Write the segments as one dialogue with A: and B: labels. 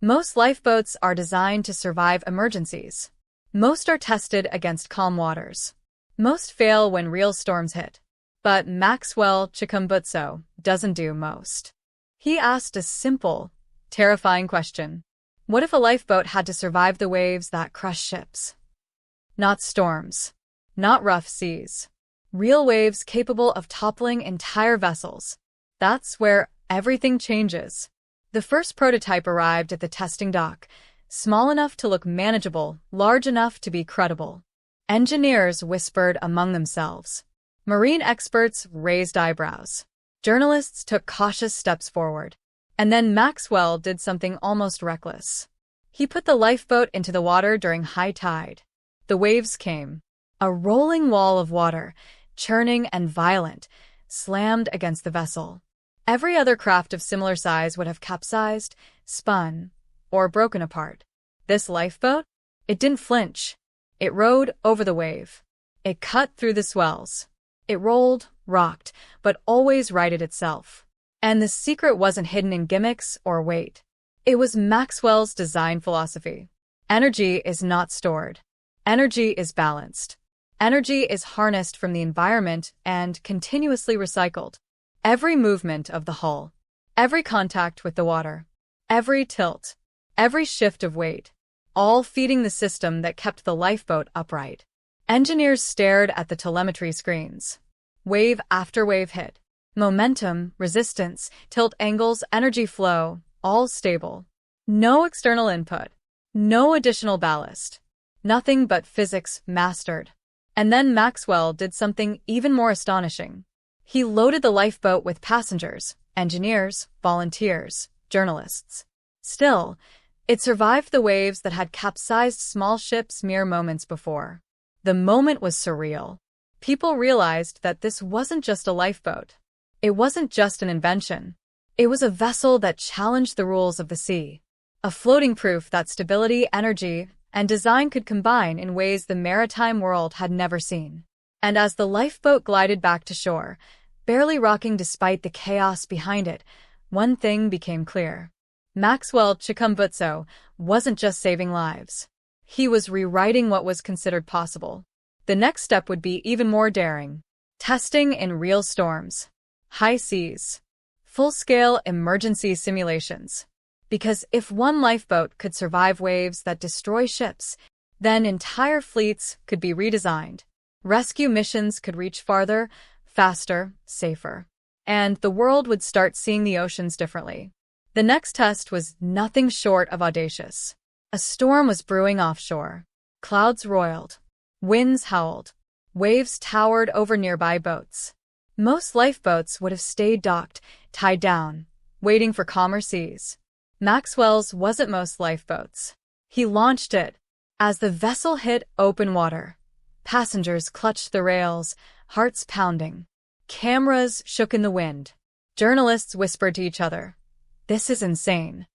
A: Most lifeboats are designed to survive emergencies. Most are tested against calm waters. Most fail when real storms hit. But Maxwell Chikumbutso doesn't do most. He asked a simple, terrifying question. What if a lifeboat had to survive the waves that crush ships? Not storms. Not rough seas. Real waves capable of toppling entire vessels. That's where everything changes. The first prototype arrived at the testing dock, small enough to look manageable, large enough to be credible. Engineers whispered among themselves. Marine experts raised eyebrows. Journalists took cautious steps forward. And then Maxwell did something almost reckless. He put the lifeboat into the water during high tide. The waves came. A rolling wall of water, churning and violent, slammed against the vessel. Every other craft of similar size would have capsized, spun, or broken apart. This lifeboat? It didn't flinch. It rode over the wave. It cut through the swells. It rolled, rocked, but always righted itself. And the secret wasn't hidden in gimmicks or weight. It was Maxwell's design philosophy. Energy is not stored. Energy is balanced. Energy is harnessed from the environment and continuously recycled. Every movement of the hull, every contact with the water, every tilt, every shift of weight, all feeding the system that kept the lifeboat upright. Engineers stared at the telemetry screens. Wave after wave hit. Momentum, resistance, tilt angles, energy flow, all stable. No external input. No additional ballast. Nothing but physics mastered. And then Maxwell did something even more astonishing. He loaded the lifeboat with passengers, engineers, volunteers, journalists. Still, it survived the waves that had capsized small ships mere moments before. The moment was surreal. People realized that this wasn't just a lifeboat. It wasn't just an invention. It was a vessel that challenged the rules of the sea. A floating proof that stability, energy, and design could combine in ways the maritime world had never seen. And as the lifeboat glided back to shore, barely rocking despite the chaos behind it, one thing became clear. Maxwell Chikumbutso wasn't just saving lives. He was rewriting what was considered possible. The next step would be even more daring. Testing in real storms. High seas. Full-scale emergency simulations. Because if one lifeboat could survive waves that destroy ships, then entire fleets could be redesigned. Rescue missions could reach farther, faster, safer. And the world would start seeing the oceans differently. The next test was nothing short of audacious. A storm was brewing offshore. Clouds roiled. Winds howled. Waves towered over nearby boats. Most lifeboats would have stayed docked, tied down, waiting for calmer seas. Maxwell's wasn't most lifeboats. He launched it. As the vessel hit open water, passengers clutched the rails, hearts pounding. Cameras shook in the wind. Journalists whispered to each other, "This is insane."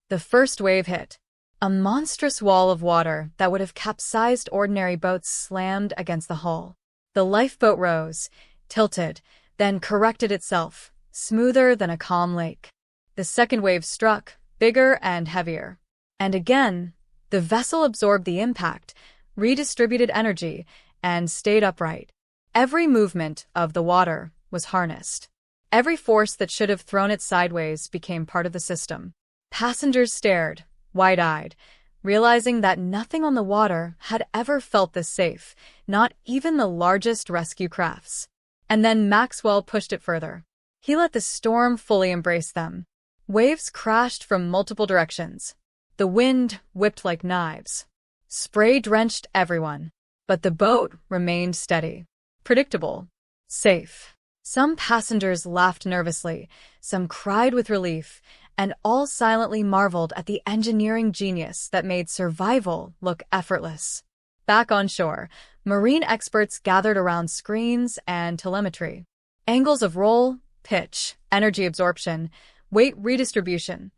A: The first wave hit. A monstrous wall of water that would have capsized ordinary boats slammed against the hull. The lifeboat rose, tilted, then corrected itself, smoother than a calm lake. The second wave struck, bigger and heavier. And again, the vessel absorbed the impact, redistributed energy, and stayed upright. Every movement of the water was harnessed. Every force that should have thrown it sideways became part of the system. Passengers stared, wide-eyed, realizing that nothing on the water had ever felt this safe, not even the largest rescue crafts. And then Maxwell pushed it further. He let the storm fully embrace them. Waves crashed from multiple directions. The wind whipped like knives. Spray drenched everyone. But the boat remained steady, predictable, safe. Some passengers laughed nervously, some cried with relief, and all silently marveled at the engineering genius that made survival look effortless. Back on shore, marine experts gathered around screens and telemetry. Angles of roll, pitch, energy absorption, weight redistribution.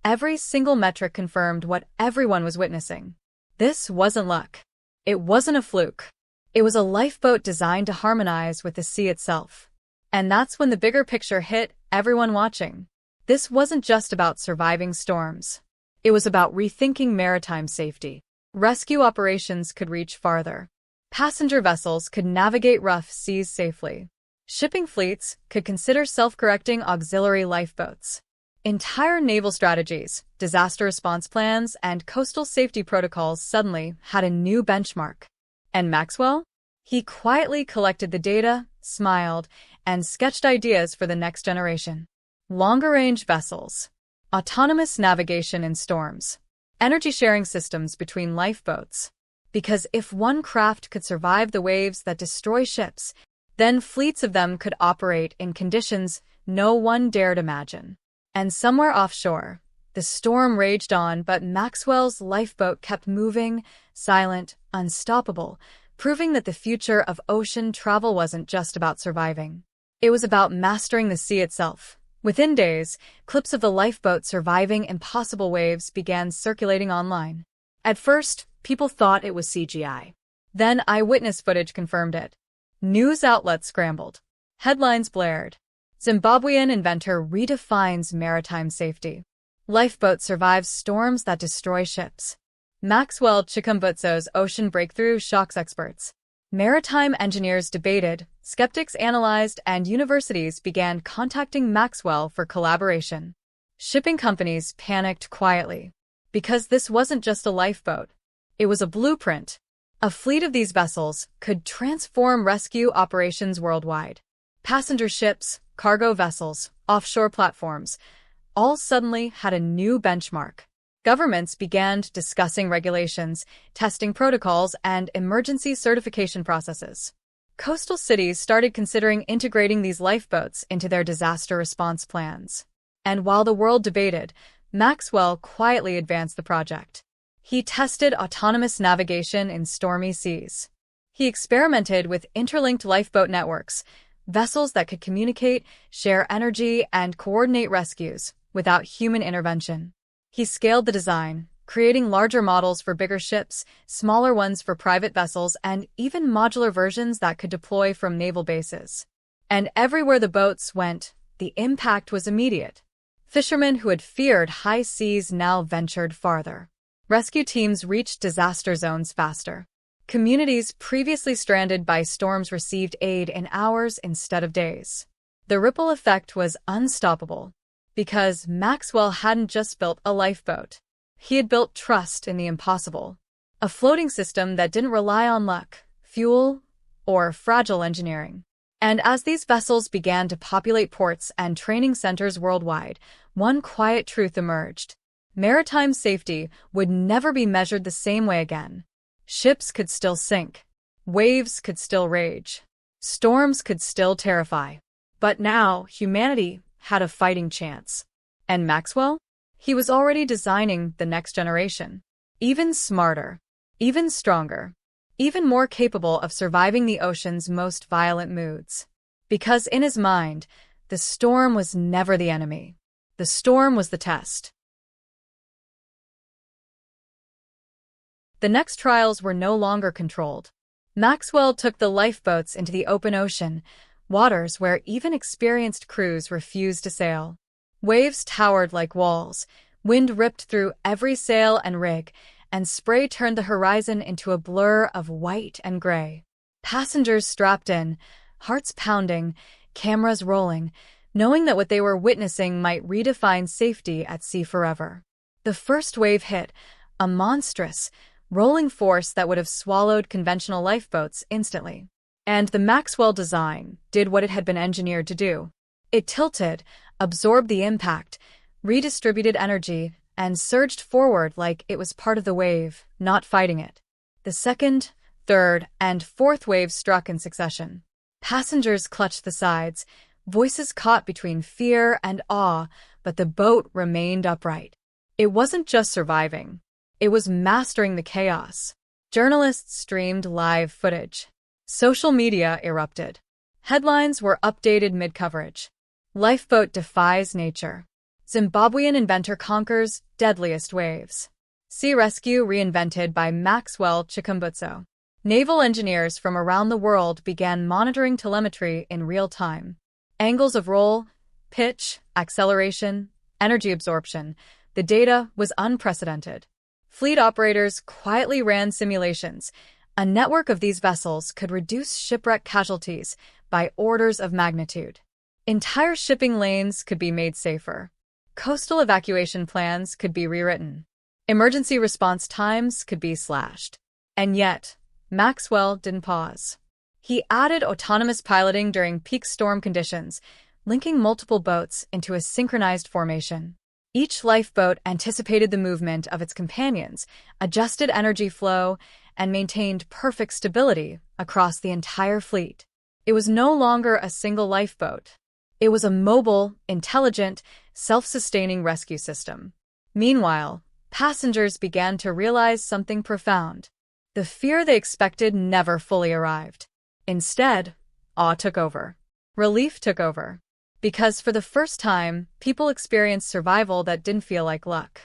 A: Every single metric confirmed what everyone was witnessing. This wasn't luck. It wasn't a fluke. It was a lifeboat designed to harmonize with the sea itself. And that's when the bigger picture hit everyone watching. This wasn't just about surviving storms. It was about rethinking maritime safety. Rescue operations could reach farther. Passenger vessels could navigate rough seas safely. Shipping fleets could consider self-correcting auxiliary lifeboats. Entire naval strategies, disaster response plans, and coastal safety protocols suddenly had a new benchmark. And Maxwell? He quietly collected the data, smiled, and sketched ideas for the next generation. Longer-range vessels, autonomous navigation in storms, energy-sharing systems between lifeboats. Because if one craft could survive the waves that destroy ships, then fleets of them could operate in conditions no one dared imagine. And somewhere offshore, the storm raged on, but Maxwell's lifeboat kept moving, silent, unstoppable, proving that the future of ocean travel wasn't just about surviving. It was about mastering the sea itself. Within days, clips of the lifeboat surviving impossible waves began circulating online. At first, people thought it was CGI. Then eyewitness footage confirmed it. News outlets scrambled. Headlines blared. Zimbabwean inventor redefines maritime safety. Lifeboat survives storms that destroy ships. Maxwell Chikumbutso's ocean breakthrough shocks experts. Maritime engineers debated, skeptics analyzed, and universities began contacting Maxwell for collaboration. Shipping companies panicked quietly. Because this wasn't just a lifeboat. It was a blueprint. A fleet of these vessels could transform rescue operations worldwide. Passenger ships, cargo vessels, offshore platforms, all suddenly had a new benchmark. Governments began discussing regulations, testing protocols, and emergency certification processes. Coastal cities started considering integrating these lifeboats into their disaster response plans. And while the world debated, Maxwell quietly advanced the project. He tested autonomous navigation in stormy seas. He experimented with interlinked lifeboat networks, vessels that could communicate, share energy, and coordinate rescues without human intervention. He scaled the design, creating larger models for bigger ships, smaller ones for private vessels, and even modular versions that could deploy from naval bases. And everywhere the boats went, the impact was immediate. Fishermen who had feared high seas now ventured farther. Rescue teams reached disaster zones faster. Communities previously stranded by storms received aid in hours instead of days. The ripple effect was unstoppable. Because Maxwell hadn't just built a lifeboat. He had built trust in the impossible. A floating system that didn't rely on luck, fuel, or fragile engineering. And as these vessels began to populate ports and training centers worldwide, one quiet truth emerged. Maritime safety would never be measured the same way again. Ships could still sink. Waves could still rage. Storms could still terrify. But now, humanity had a fighting chance. And Maxwell? He was already designing the next generation. Even smarter. Even stronger. Even more capable of surviving the ocean's most violent moods. Because in his mind, the storm was never the enemy. The storm was the test. The next trials were no longer controlled. Maxwell took the lifeboats into the open ocean, waters where even experienced crews refused to sail. Waves towered like walls, wind ripped through every sail and rig, and spray turned the horizon into a blur of white and gray. Passengers strapped in, hearts pounding, cameras rolling, knowing that what they were witnessing might redefine safety at sea forever. The first wave hit, a monstrous, rolling force that would have swallowed conventional lifeboats instantly. And the Maxwell design did what it had been engineered to do. It tilted, absorbed the impact, redistributed energy, and surged forward like it was part of the wave, not fighting it. The second, third, and fourth waves struck in succession. Passengers clutched the sides, voices caught between fear and awe, but the boat remained upright. It wasn't just surviving. It was mastering the chaos. Journalists streamed live footage. Social media erupted. Headlines were updated mid-coverage. Lifeboat defies nature. Zimbabwean inventor conquers deadliest waves. Sea rescue reinvented by Maxwell Chikumbutso. Naval engineers from around the world began monitoring telemetry in real time. Angles of roll, pitch, acceleration, energy absorption, The data was unprecedented. Fleet operators quietly ran simulations. A network of these vessels could reduce shipwreck casualties by orders of magnitude. Entire shipping lanes could be made safer. Coastal evacuation plans could be rewritten. Emergency response times could be slashed. And yet, Maxwell didn't pause. He added autonomous piloting during peak storm conditions, linking multiple boats into a synchronized formation. Each lifeboat anticipated the movement of its companions, adjusted energy flow, and maintained perfect stability across the entire fleet. It was no longer a single lifeboat. It was a mobile, intelligent, self-sustaining rescue system. Meanwhile, passengers began to realize something profound. The fear they expected never fully arrived. Instead, awe took over. Relief took over. Because for the first time, people experienced survival that didn't feel like luck.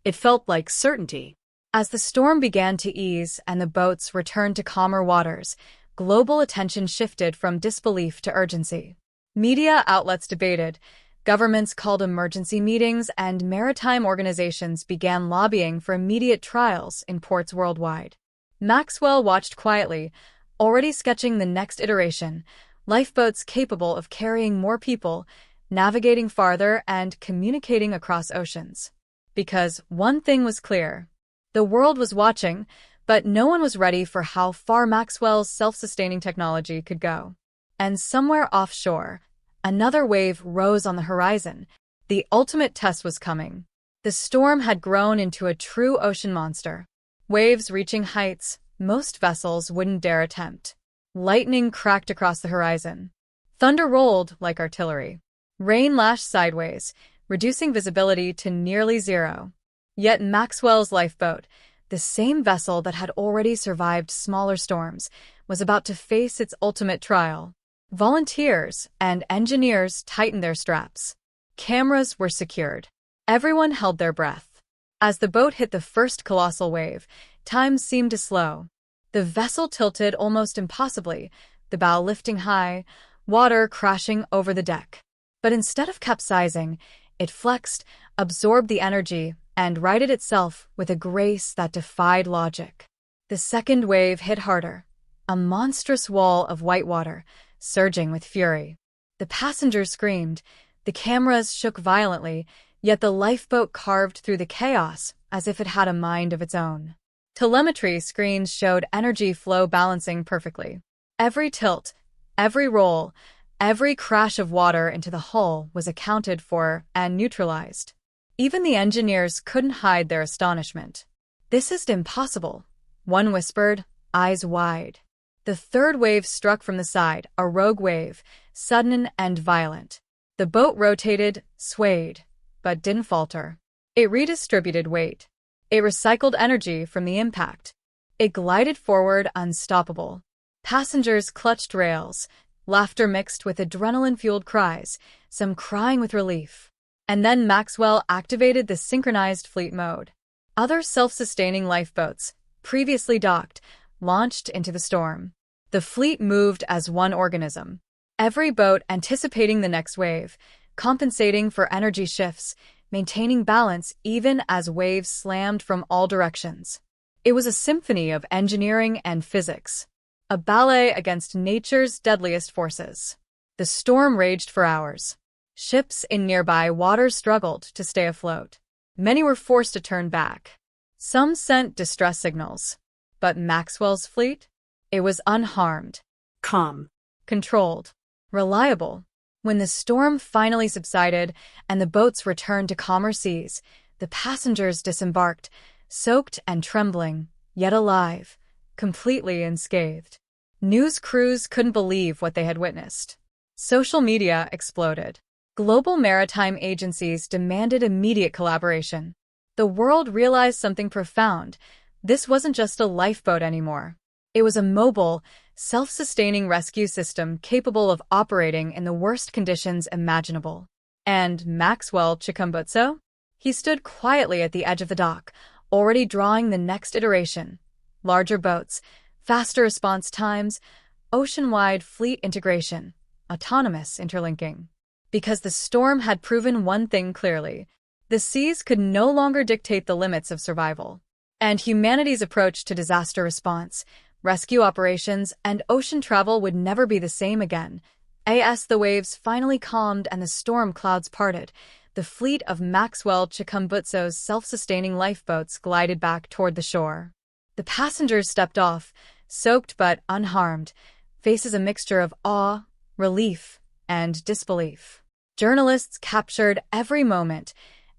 A: It felt like certainty. As the storm began to ease and the boats returned to calmer waters, global attention shifted from disbelief to urgency. Media outlets debated, governments called emergency meetings, and maritime organizations began lobbying for immediate trials in ports worldwide. Maxwell watched quietly, already sketching the next iteration, lifeboats capable of carrying more people, navigating farther, and communicating across oceans. Because one thing was clear. The world was watching, but no one was ready for how far Maxwell's self-sustaining technology could go. And somewhere offshore, another wave rose on the horizon. The ultimate test was coming. The storm had grown into a true ocean monster. Waves reaching heights most vessels wouldn't dare attempt. Lightning cracked across the horizon. Thunder rolled like artillery. Rain lashed sideways, reducing visibility to nearly zero. Yet Maxwell's lifeboat, the same vessel that had already survived smaller storms, was about to face its ultimate trial. Volunteers and engineers tightened their straps. Cameras were secured. Everyone held their breath. As the boat hit the first colossal wave, time seemed to slow. The vessel tilted almost impossibly, the bow lifting high, water crashing over the deck. But instead of capsizing, it flexed, absorbed the energy, and righted itself with a grace that defied logic. The second wave hit harder, a monstrous wall of white water, surging with fury. The passengers screamed, the cameras shook violently, yet the lifeboat carved through the chaos as if it had a mind of its own. Telemetry screens showed energy flow balancing perfectly. Every tilt, every roll, every crash of water into the hull was accounted for and neutralized. Even the engineers couldn't hide their astonishment. "This is impossible," one whispered, eyes wide. The third wave struck from the side, a rogue wave, sudden and violent. The boat rotated, swayed, but didn't falter. It redistributed weight. It recycled energy from the impact. It glided forward unstoppable. Passengers clutched rails, laughter mixed with adrenaline-fueled cries, some crying with relief. And then Maxwell activated the synchronized fleet mode. Other self-sustaining lifeboats, previously docked, launched into the storm. The fleet moved as one organism. Every boat anticipating the next wave, compensating for energy shifts, maintaining balance even as waves slammed from all directions. It was a symphony of engineering and physics, a ballet against nature's deadliest forces. The storm raged for hours. Ships in nearby waters struggled to stay afloat. Many were forced to turn back. Some sent distress signals. But Maxwell's fleet? It was unharmed.
B: Calm.
A: Controlled. Reliable. When the storm finally subsided and the boats returned to calmer seas, the passengers disembarked, soaked and trembling, yet alive, completely unscathed. News crews couldn't believe what they had witnessed. Social media exploded. Global maritime agencies demanded immediate collaboration. The world realized something profound. This wasn't just a lifeboat anymore. It was a mobile, self-sustaining rescue system capable of operating in the worst conditions imaginable. And Maxwell Chikumbutso? He stood quietly at the edge of the dock, already drawing the next iteration. Larger boats, faster response times, ocean-wide fleet integration, autonomous interlinking. Because the storm had proven one thing clearly: The seas could no longer dictate the limits of survival. And humanity's approach to disaster response, rescue operations, and ocean travel would never be the same again. As the waves finally calmed and the storm clouds parted, the fleet of Maxwell Chikumbutso's self-sustaining lifeboats glided back toward the shore. The passengers stepped off, soaked but unharmed, faces a mixture of awe, relief, and disbelief. Journalists captured every moment,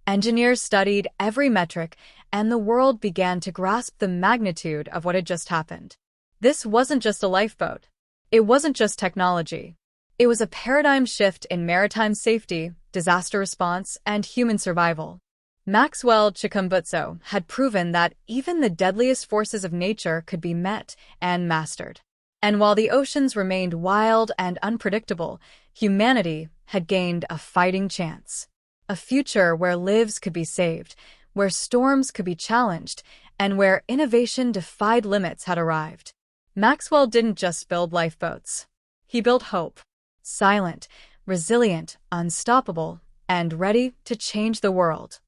A: engineers studied every metric, and the world began to grasp the magnitude of what had just happened. This wasn't just a lifeboat. It wasn't just technology. It was a paradigm shift in maritime safety, disaster response, and human survival. Maxwell Chikumbutso had proven that even the deadliest forces of nature could be met and mastered. And while the oceans remained wild and unpredictable, humanity had gained a fighting chance. A future where lives could be saved, where storms could be challenged, and where innovation defied limits had arrived. Maxwell didn't just build lifeboats. He built hope. Silent, resilient, unstoppable, and ready to change the world.